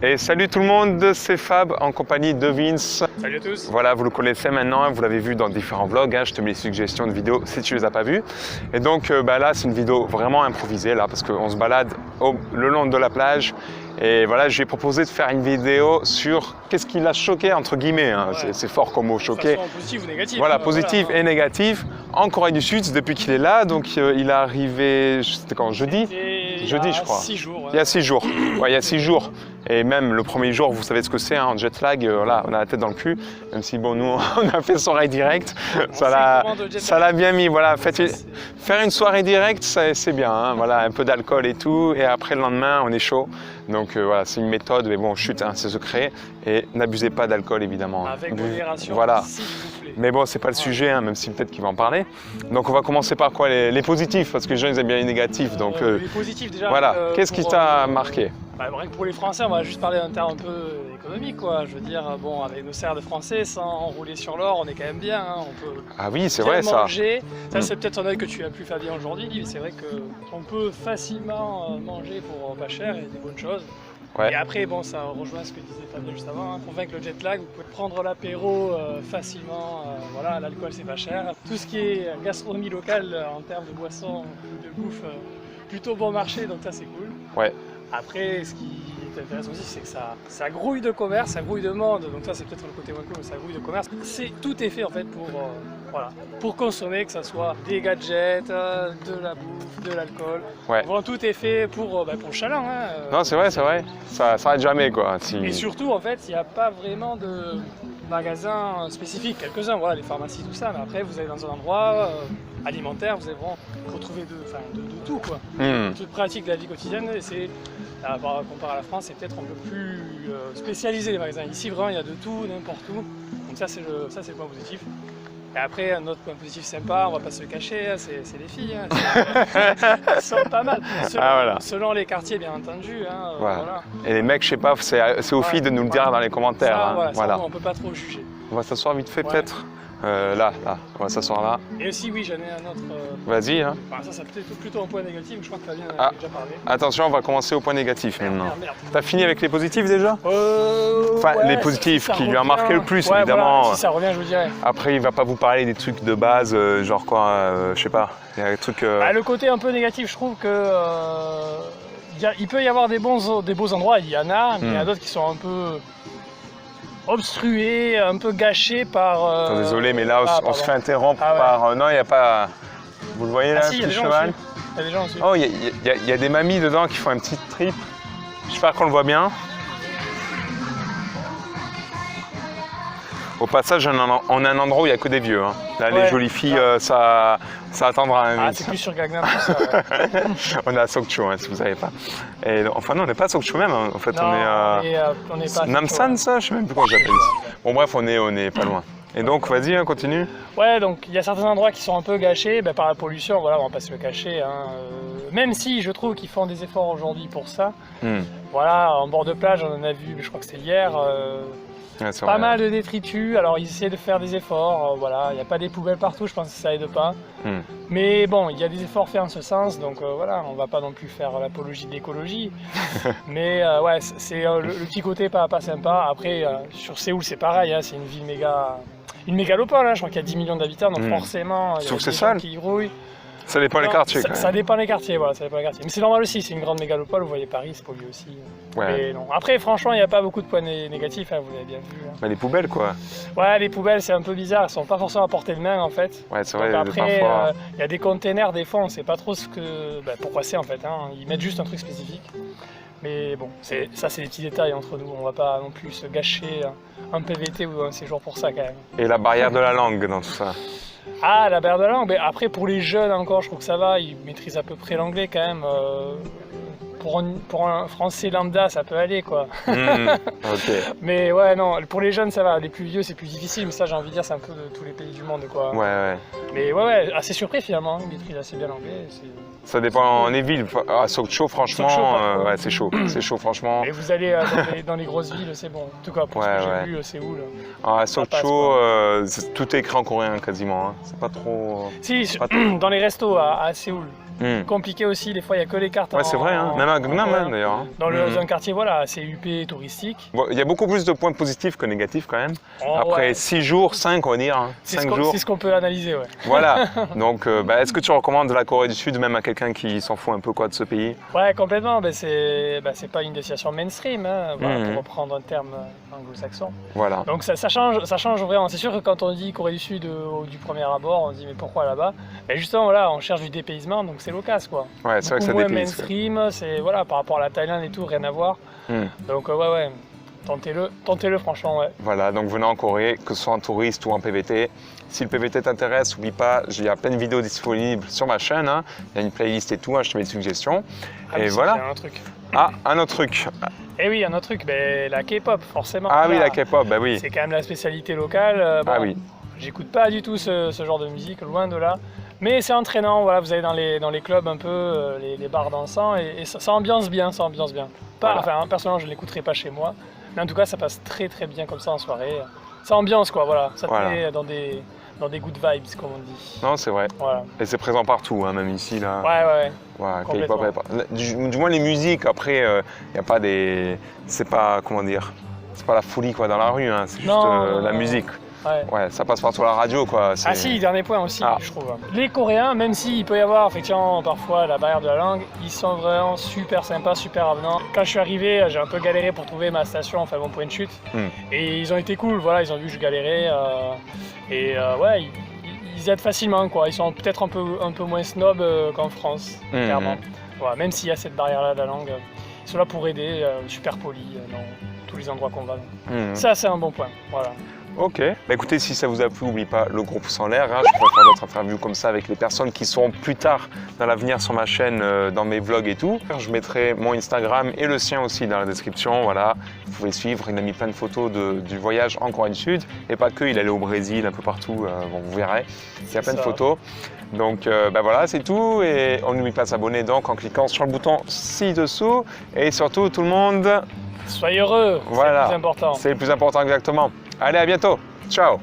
Et salut tout le monde, c'est Fab en compagnie de Vince. Salut à tous. Voilà, vous le connaissez maintenant, vous l'avez vu dans différents vlogs, je te mets les suggestions de vidéos si tu les as pas vues. Et donc là, c'est une vidéo vraiment improvisée là, parce qu'on se balade le long de la plage. Et voilà, je lui ai proposé de faire une vidéo sur qu'est-ce qui l'a choqué, entre guillemets. Hein. Ouais. C'est fort comme mot, choqué. Positif ou négatif. Voilà, positif et négatif en Corée du Sud depuis qu'il est là. Donc il est arrivé, c'était quand, jeudi? Jeudi, je crois. 6 jours. Ouais. Il y a 6 jours. Ouais, il y a 6 jours. Et même le premier jour, vous savez ce que c'est, hein, en jet lag, là, on a la tête dans le cul. Même si, bon, nous, on a fait soirée directe. Ça l'a bien mis. Voilà, faire une soirée directe, c'est bien. Hein, voilà, un peu d'alcool et tout. Et après, le lendemain, on est chaud. Donc voilà, c'est une méthode. Mais bon, chut, hein, c'est secret. Et n'abusez pas d'alcool, évidemment. Avec modération, voilà. s'il vous plaît. Mais bon, c'est pas le sujet, hein, même si peut-être qu'il va en parler. Donc on va commencer par quoi? Les positifs, parce que les gens ils aiment bien les négatifs. Donc, les positifs déjà. Voilà, qu'est-ce qui t'a marqué? Rien que pour les Français, on va juste parler d'un terme un peu économique, quoi. Je veux dire, bon, avec nos serres de français, sans rouler sur l'or, on est quand même bien. Hein. On peut ah oui, c'est vrai manger. Ça, c'est peut-être un œil que tu as pu faire bien aujourd'hui, mais c'est vrai qu'on peut facilement manger pour pas cher et des bonnes choses. Ouais. Et après, bon, ça rejoint ce que disait Fabien juste avant, hein. Convaincre le jet lag, vous pouvez prendre l'apéro facilement, voilà, l'alcool c'est pas cher. Tout ce qui est gastronomie locale en termes de boissons, de bouffe, plutôt bon marché, donc ça c'est cool. Ouais. Après, ce qui est intéressant aussi, c'est que ça grouille de commerce, ça grouille de monde, donc ça c'est peut-être le côté moins cool, mais ça grouille de commerce. Tout est fait en fait pour consommer, que ce soit des gadgets, de la bouffe, de l'alcool. Ouais. Bon, tout est fait pour le chaland. Hein, non, c'est vrai, ça s'arrête jamais quoi. Et surtout, en fait, il n'y a pas vraiment de magasins spécifiques, quelques-uns, voilà, les pharmacies, tout ça, mais après vous allez dans un endroit alimentaire, vous allez vraiment retrouver de tout, quoi. Toute pratique de la vie quotidienne, et c'est, comparé à la France, c'est peut-être un peu plus spécialisé les magasins. Ici, vraiment, il y a de tout, n'importe où, donc ça c'est le point positif. Et après, un autre point positif sympa, on va pas se le cacher, hein, c'est les filles. Hein, elles sont pas mal. Selon les quartiers, bien entendu. Hein, voilà. Et les mecs, je sais pas, c'est aux filles de nous le dire dans les commentaires. Ça, hein, voilà. On peut pas trop juger. On va s'asseoir vite fait peut-être. Là, on va s'asseoir là. Et aussi, oui, j'en ai un autre. Vas-y. Hein. Ça, c'est plutôt un point négatif, je crois que Fabien en a déjà parlé. Attention, on va commencer au point négatif maintenant. Merde. T'as fini avec les positifs déjà? Les positifs qui lui ont marqué le plus, évidemment. Voilà, si ça revient, je vous dirais. Après, il va pas vous parler des trucs de base, genre quoi, je sais pas. Il y a des trucs. Le côté un peu négatif, je trouve que. Il peut y avoir des beaux endroits, il y en a, mais il y en a d'autres qui sont un peu obstrué, un peu gâché par... Désolé, mais là, on se fait interrompre par... non, il n'y a pas... Vous le voyez là, si, le cheval? Il y a des gens aussi. Oh, il y a des mamies dedans qui font un petit trip. J'espère qu'on le voit bien. Au passage, on a un endroit où il n'y a que des vieux. Hein. Là, les jolies filles, ça attendra. Ah, c'est plus sur Gangnam, tout ça. On est à Sokcho, hein, si vous ne savez pas. Et, enfin, non, on n'est pas à Sokcho même. Hein. En fait, non, on est à Namsan, ça? Je ne sais même plus comment j'appelle ça. Bon, bref, on est pas loin. Et donc, vas-y, hein, continue. Ouais, donc il y a certains endroits qui sont un peu gâchés par la pollution, voilà, on va pas se le cacher. Hein. Même si je trouve qu'ils font des efforts aujourd'hui pour ça. Voilà, en bord de plage, on en a vu, je crois que c'était hier. Pas mal de détritus, alors ils essaient de faire des efforts, voilà, il n'y a pas des poubelles partout, je pense que ça aide pas. Mais bon, il y a des efforts faits en ce sens, donc voilà, on va pas non plus faire l'apologie de l'écologie. Mais ouais, c'est le petit côté pas sympa. Après, sur Séoul, c'est pareil, hein, c'est une ville une mégalopole, hein, je crois qu'il y a 10 millions d'habitants, donc forcément, il y a des gens qui grouillent. Ça dépend des quartiers. Ça dépend des quartiers, voilà, ça dépend des quartiers. Mais c'est normal aussi, c'est une grande mégalopole, vous voyez Paris, c'est pollué aussi. Ouais. Mais non. Après, franchement, il n'y a pas beaucoup de points négatifs, hein, vous avez bien vu. Hein. Mais les poubelles, quoi. Ouais, les poubelles, c'est un peu bizarre, elles sont pas forcément à portée de main, en fait. Ouais, c'est vrai. Donc après, il y a des containers, des fois, on sait pas trop pourquoi c'est, en fait. Hein. Ils mettent juste un truc spécifique. Mais bon, ça, c'est des petits détails entre nous. On va pas non plus se gâcher un PVT ou un séjour pour ça, quand même. Et la barrière de la langue dans tout ça? Ah, la barrière de la langue, mais après pour les jeunes encore, je trouve que ça va, ils maîtrisent à peu près l'anglais quand même. Pour un français lambda, ça peut aller quoi. Okay. Mais ouais, non, pour les jeunes ça va, les plus vieux c'est plus difficile, mais ça j'ai envie de dire c'est un peu de tous les pays du monde quoi. Ouais. Mais ouais, assez surpris finalement, ils maîtrisent assez bien l'anglais. Ça dépend des villes. À Sokcho, franchement, ouais, c'est chaud. C'est chaud, franchement. Et vous allez dans les grosses villes, c'est bon. En tout cas, pour ce que j'ai vu, Séoul. À Sokcho, tout est écrit en coréen quasiment. Hein. C'est pas trop. Si, dans les restos à Séoul, Compliqué aussi, des fois il n'y a que les cartes Ouais, c'est vrai, hein. Même à Gangnam hein, d'ailleurs. Hein. Dans un quartier voilà, assez huppé, touristique. Bon, il y a beaucoup plus de points positifs que négatifs quand même. Après 6 jours, 5 on va dire. Hein. C'est ce qu'on peut analyser, ouais. Voilà, donc est-ce que tu recommandes la Corée du Sud même à quelqu'un qui s'en fout un peu quoi, de ce pays? Ouais, complètement, c'est pas une destination mainstream, hein, voilà, pour reprendre un terme anglo-saxon. Voilà. Donc ça change vraiment. C'est sûr que quand on dit Corée du Sud du premier abord, on se dit mais pourquoi là-bas? Justement, voilà, on cherche du dépaysement, donc c'est local quoi. Ouais, c'est vrai que ça moins dépayse. mainstream, c'est voilà, par rapport à la Thaïlande et tout, rien à voir. Donc ouais, tentez-le franchement, ouais. Voilà, donc venez en Corée, que ce soit en touriste ou en PVT. Si le PVT t'intéresse, n'oublie pas, il y a plein de vidéos disponibles sur ma chaîne. Hein. Il y a une playlist et tout, hein, je te mets des suggestions. Et voilà. Un truc. Ah, un autre truc. Eh oui, un autre truc, la K-pop, forcément. Ah oui, la K-pop, bah oui. C'est quand même la spécialité locale. Ah oui. J'écoute pas du tout ce genre de musique, loin de là. Mais c'est entraînant, voilà, vous allez dans les clubs un peu, les bars dansants, et ça ambiance bien, ça ambiance bien. Voilà. Enfin, personnellement, je ne l'écouterai pas chez moi, mais en tout cas, ça passe très très bien comme ça en soirée. Ça ambiance, quoi, voilà. Ça te met dans des good vibes, comme on dit. Non, c'est vrai. Voilà. Et c'est présent partout, hein, même ici, là. Ouais. K-pop, du moins les musiques, après, il n'y a pas des... C'est pas, comment dire, c'est pas la folie, quoi, dans la rue, hein, c'est juste la musique. Ouais, ça passe partout à la radio, quoi. Ah si, dernier point aussi, je trouve. Les Coréens, même s'il peut y avoir effectivement parfois la barrière de la langue, ils sont vraiment super sympas, super avenants. Quand je suis arrivé, j'ai un peu galéré pour trouver ma station, enfin mon point de chute. Et ils ont été cool, voilà, ils ont vu que je galérais. Ouais, ils aident facilement, quoi. Ils sont peut-être un peu moins snob qu'en France, clairement. Voilà, même s'il y a cette barrière-là de la langue, ils sont là pour aider, super polis dans tous les endroits qu'on va. Ça, c'est un bon point, voilà. Ok, écoutez, si ça vous a plu, n'oubliez pas le gros pouce en l'air. Hein. Je pourrais faire d'autres interviews comme ça avec les personnes qui seront plus tard dans l'avenir sur ma chaîne, dans mes vlogs et tout. Je mettrai mon Instagram et le sien aussi dans la description. Voilà, vous pouvez suivre. Il a mis plein de photos du voyage en Corée du Sud. Et pas que, il allait au Brésil, un peu partout. Bon, vous verrez, il y a plein de photos. Donc voilà, c'est tout. Et on n'oublie pas de s'abonner donc en cliquant sur le bouton ci-dessous. Et surtout, tout le monde... Soyez heureux, voilà, c'est le plus important. C'est le plus important, exactement. Allez, à bientôt. Ciao.